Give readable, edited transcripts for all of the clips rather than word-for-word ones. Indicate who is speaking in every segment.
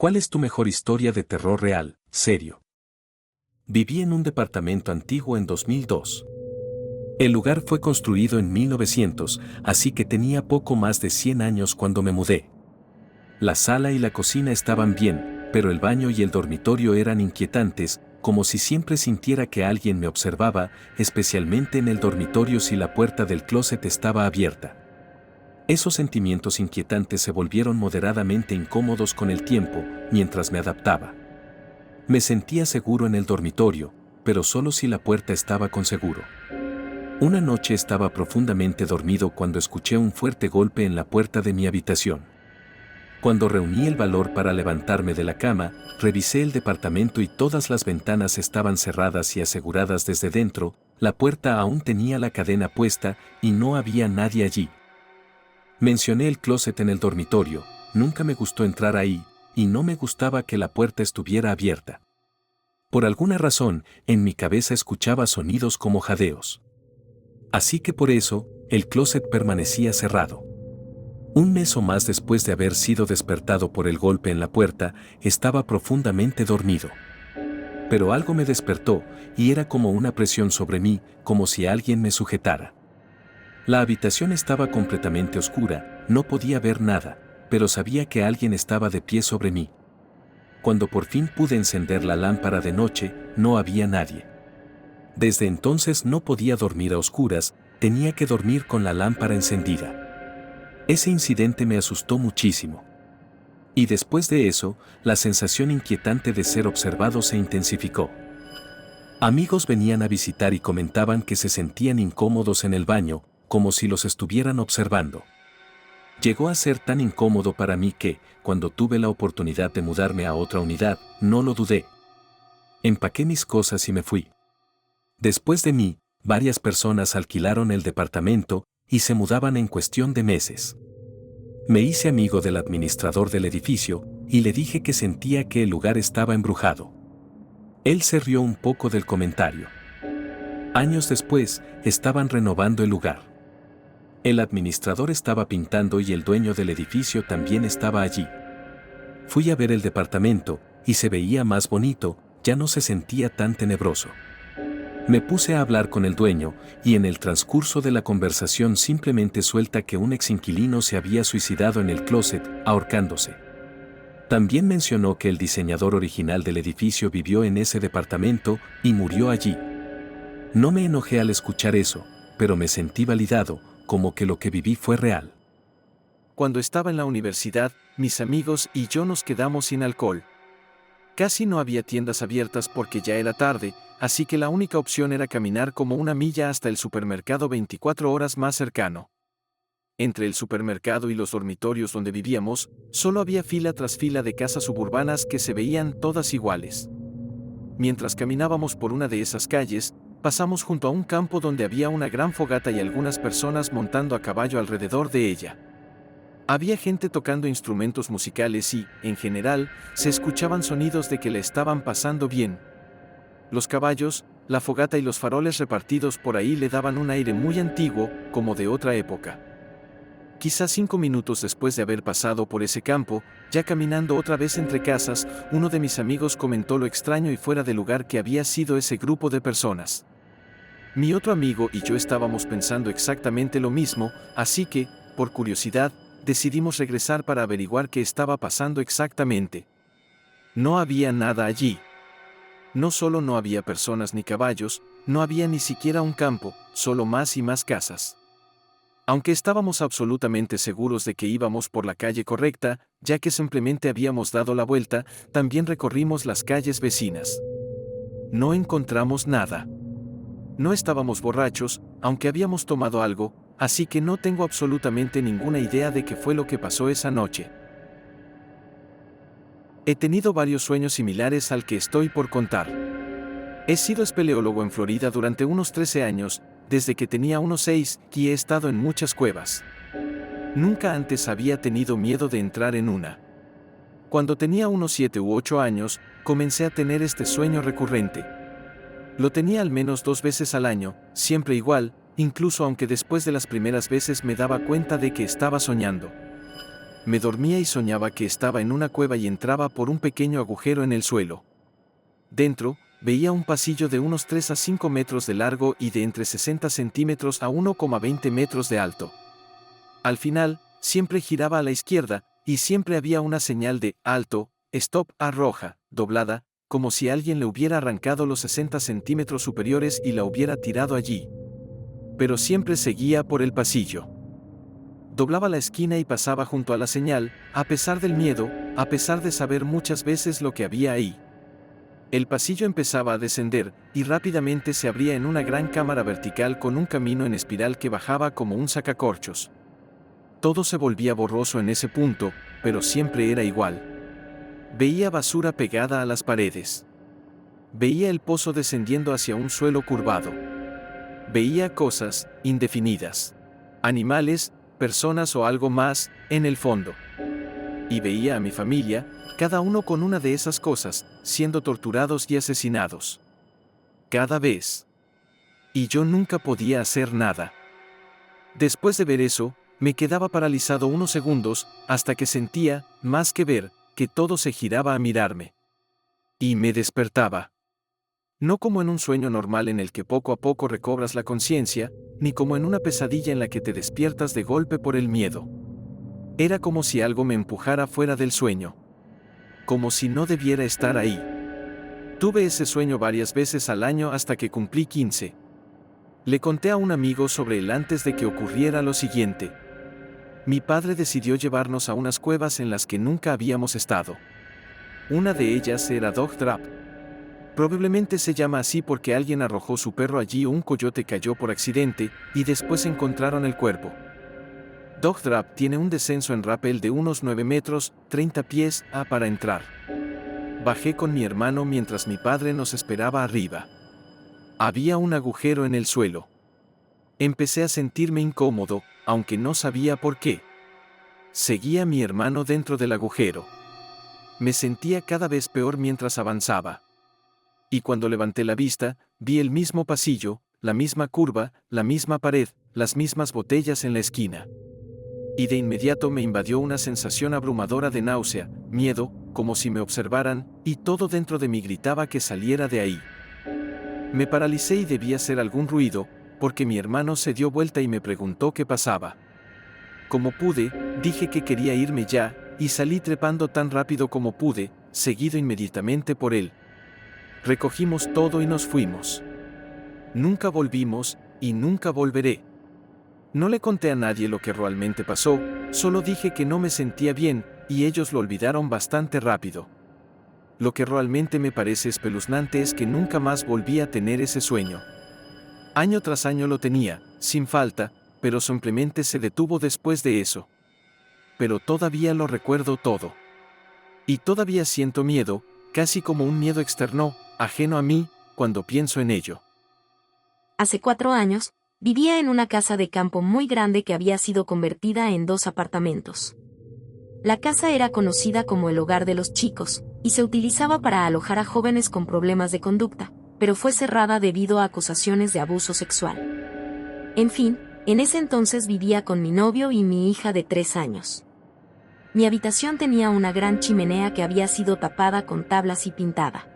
Speaker 1: ¿Cuál es tu mejor historia de terror real, serio? Viví en un departamento antiguo en 2002. El lugar fue construido en 1900, así que tenía poco más de 100 años cuando me mudé. La sala y la cocina estaban bien, pero el baño y el dormitorio eran inquietantes, como si siempre sintiera que alguien me observaba, especialmente en el dormitorio si la puerta del closet estaba abierta. Esos sentimientos inquietantes se volvieron moderadamente incómodos con el tiempo, mientras me adaptaba. Me sentía seguro en el dormitorio, pero solo si la puerta estaba con seguro. Una noche estaba profundamente dormido cuando escuché un fuerte golpe en la puerta de mi habitación. Cuando reuní el valor para levantarme de la cama, revisé el departamento y todas las ventanas estaban cerradas y aseguradas desde dentro, la puerta aún tenía la cadena puesta y no había nadie allí. Mencioné el closet en el dormitorio, nunca me gustó entrar ahí, y no me gustaba que la puerta estuviera abierta. Por alguna razón, en mi cabeza escuchaba sonidos como jadeos. Así que por eso, el closet permanecía cerrado. Un mes o más después de haber sido despertado por el golpe en la puerta, estaba profundamente dormido. Pero algo me despertó, y era como una presión sobre mí, como si alguien me sujetara. La habitación estaba completamente oscura, no podía ver nada, pero sabía que alguien estaba de pie sobre mí. Cuando por fin pude encender la lámpara de noche, no había nadie. Desde entonces no podía dormir a oscuras, tenía que dormir con la lámpara encendida. Ese incidente me asustó muchísimo. Y después de eso, la sensación inquietante de ser observado se intensificó. Amigos venían a visitar y comentaban que se sentían incómodos en el baño, como si los estuvieran observando. Llegó a ser tan incómodo para mí que, cuando tuve la oportunidad de mudarme a otra unidad, no lo dudé. Empaqué mis cosas y me fui. Después de mí, varias personas alquilaron el departamento y se mudaban en cuestión de meses. Me hice amigo del administrador del edificio y le dije que sentía que el lugar estaba embrujado. Él se rió un poco del comentario. Años después, estaban renovando el lugar. El administrador estaba pintando y el dueño del edificio también estaba allí. Fui a ver el departamento y se veía más bonito, ya no se sentía tan tenebroso. Me puse a hablar con el dueño y en el transcurso de la conversación simplemente suelta que un exinquilino se había suicidado en el closet, ahorcándose. También mencionó que el diseñador original del edificio vivió en ese departamento y murió allí. No me enojé al escuchar eso, pero me sentí validado, como que lo que viví fue real.
Speaker 2: Cuando estaba en la universidad, mis amigos y yo nos quedamos sin alcohol. Casi no había tiendas abiertas porque ya era tarde, así que la única opción era caminar como una milla hasta el supermercado 24 horas más cercano. Entre el supermercado y los dormitorios donde vivíamos, solo había fila tras fila de casas suburbanas que se veían todas iguales. Mientras caminábamos por una de esas calles, pasamos junto a un campo donde había una gran fogata y algunas personas montando a caballo alrededor de ella. Había gente tocando instrumentos musicales y, en general, se escuchaban sonidos de que la estaban pasando bien. Los caballos, la fogata y los faroles repartidos por ahí le daban un aire muy antiguo, como de otra época. Quizás 5 minutos después de haber pasado por ese campo, ya caminando otra vez entre casas, uno de mis amigos comentó lo extraño y fuera de lugar que había sido ese grupo de personas. Mi otro amigo y yo estábamos pensando exactamente lo mismo, así que, por curiosidad, decidimos regresar para averiguar qué estaba pasando exactamente. No había nada allí. No solo no había personas ni caballos, no había ni siquiera un campo, solo más y más casas. Aunque estábamos absolutamente seguros de que íbamos por la calle correcta, ya que simplemente habíamos dado la vuelta, también recorrimos las calles vecinas. No encontramos nada. No estábamos borrachos, aunque habíamos tomado algo, así que no tengo absolutamente ninguna idea de qué fue lo que pasó esa noche. He tenido varios sueños similares al que estoy por contar. He sido espeleólogo en Florida durante unos 13 años, desde que tenía unos 6, y he estado en muchas cuevas. Nunca antes había tenido miedo de entrar en una. Cuando tenía unos 7 u 8 años, comencé a tener este sueño recurrente. Lo tenía al menos 2 veces al año, siempre igual, incluso aunque después de las primeras veces me daba cuenta de que estaba soñando. Me dormía y soñaba que estaba en una cueva y entraba por un pequeño agujero en el suelo. Dentro, veía un pasillo de unos 3 a 5 metros de largo y de entre 60 centímetros a 1,20 metros de alto. Al final, siempre giraba a la izquierda, y siempre había una señal de alto, stop a roja, doblada, como si alguien le hubiera arrancado los 60 centímetros superiores y la hubiera tirado allí. Pero siempre seguía por el pasillo. Doblaba la esquina y pasaba junto a la señal, a pesar del miedo, a pesar de saber muchas veces lo que había ahí. El pasillo empezaba a descender, y rápidamente se abría en una gran cámara vertical con un camino en espiral que bajaba como un sacacorchos. Todo se volvía borroso en ese punto, pero siempre era igual. Veía basura pegada a las paredes. Veía el pozo descendiendo hacia un suelo curvado. Veía cosas indefinidas. Animales, personas o algo más, en el fondo. Y veía a mi familia, cada uno con una de esas cosas, siendo torturados y asesinados. Cada vez. Y yo nunca podía hacer nada. Después de ver eso, me quedaba paralizado unos segundos, hasta que sentía, más que ver, que todo se giraba a mirarme. Y me despertaba. No como en un sueño normal en el que poco a poco recobras la conciencia, ni como en una pesadilla en la que te despiertas de golpe por el miedo. Era como si algo me empujara fuera del sueño. Como si no debiera estar ahí. Tuve ese sueño varias veces al año hasta que cumplí 15. Le conté a un amigo sobre él antes de que ocurriera lo siguiente. Mi padre decidió llevarnos a unas cuevas en las que nunca habíamos estado. Una de ellas era Dog Trap. Probablemente se llama así porque alguien arrojó su perro allí o un coyote cayó por accidente, y después encontraron el cuerpo. Dog Trap tiene un descenso en rappel de unos 9 metros, 30 pies, para entrar. Bajé con mi hermano mientras mi padre nos esperaba arriba. Había un agujero en el suelo. Empecé a sentirme incómodo, aunque no sabía por qué. Seguía a mi hermano dentro del agujero. Me sentía cada vez peor mientras avanzaba. Y cuando levanté la vista, vi el mismo pasillo, la misma curva, la misma pared, las mismas botellas en la esquina. Y de inmediato me invadió una sensación abrumadora de náusea, miedo, como si me observaran, y todo dentro de mí gritaba que saliera de ahí. Me paralicé y debí hacer algún ruido, porque mi hermano se dio vuelta y me preguntó qué pasaba. Como pude, dije que quería irme ya, y salí trepando tan rápido como pude, seguido inmediatamente por él. Recogimos todo y nos fuimos. Nunca volvimos, y nunca volveré. No le conté a nadie lo que realmente pasó, solo dije que no me sentía bien, y ellos lo olvidaron bastante rápido. Lo que realmente me parece espeluznante es que nunca más volví a tener ese sueño. Año tras año lo tenía, sin falta, pero simplemente se detuvo después de eso. Pero todavía lo recuerdo todo. Y todavía siento miedo, casi como un miedo externo, ajeno a mí, cuando pienso en ello.
Speaker 3: Hace 4 años, vivía en una casa de campo muy grande que había sido convertida en 2 apartamentos. La casa era conocida como el hogar de los chicos, y se utilizaba para alojar a jóvenes con problemas de conducta, pero fue cerrada debido a acusaciones de abuso sexual. En fin, en ese entonces vivía con mi novio y mi hija de 3 años. Mi habitación tenía una gran chimenea que había sido tapada con tablas y pintada.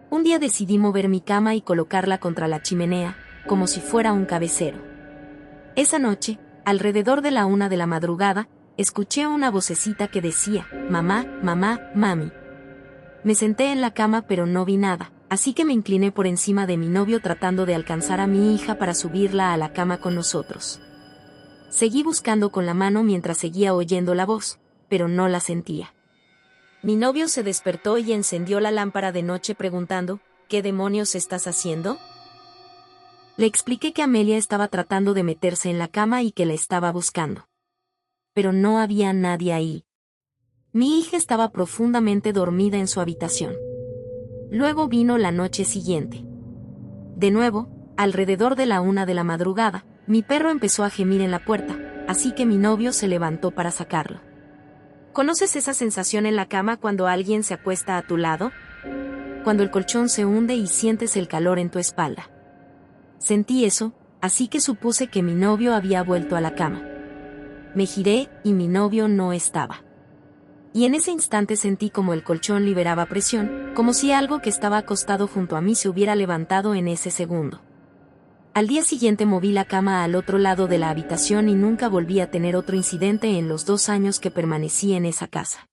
Speaker 3: Un día decidí mover mi cama y colocarla contra la chimenea, como si fuera un cabecero. Esa noche, alrededor de la 1 de la madrugada, escuché una vocecita que decía, «Mamá, mamá, mami». Me senté en la cama pero no vi nada, así que me incliné por encima de mi novio tratando de alcanzar a mi hija para subirla a la cama con nosotros. Seguí buscando con la mano mientras seguía oyendo la voz, pero no la sentía. Mi novio se despertó y encendió la lámpara de noche preguntando, «¿Qué demonios estás haciendo?». Le expliqué que Amelia estaba tratando de meterse en la cama y que la estaba buscando. Pero no había nadie ahí. Mi hija estaba profundamente dormida en su habitación. Luego vino la noche siguiente. De nuevo, alrededor de la 1 de la madrugada, mi perro empezó a gemir en la puerta, así que mi novio se levantó para sacarlo. ¿Conoces esa sensación en la cama cuando alguien se acuesta a tu lado? Cuando el colchón se hunde y sientes el calor en tu espalda. Sentí eso, así que supuse que mi novio había vuelto a la cama. Me giré y mi novio no estaba. Y en ese instante sentí como el colchón liberaba presión, como si algo que estaba acostado junto a mí se hubiera levantado en ese segundo. Al día siguiente moví la cama al otro lado de la habitación y nunca volví a tener otro incidente en los 2 años que permanecí en esa casa.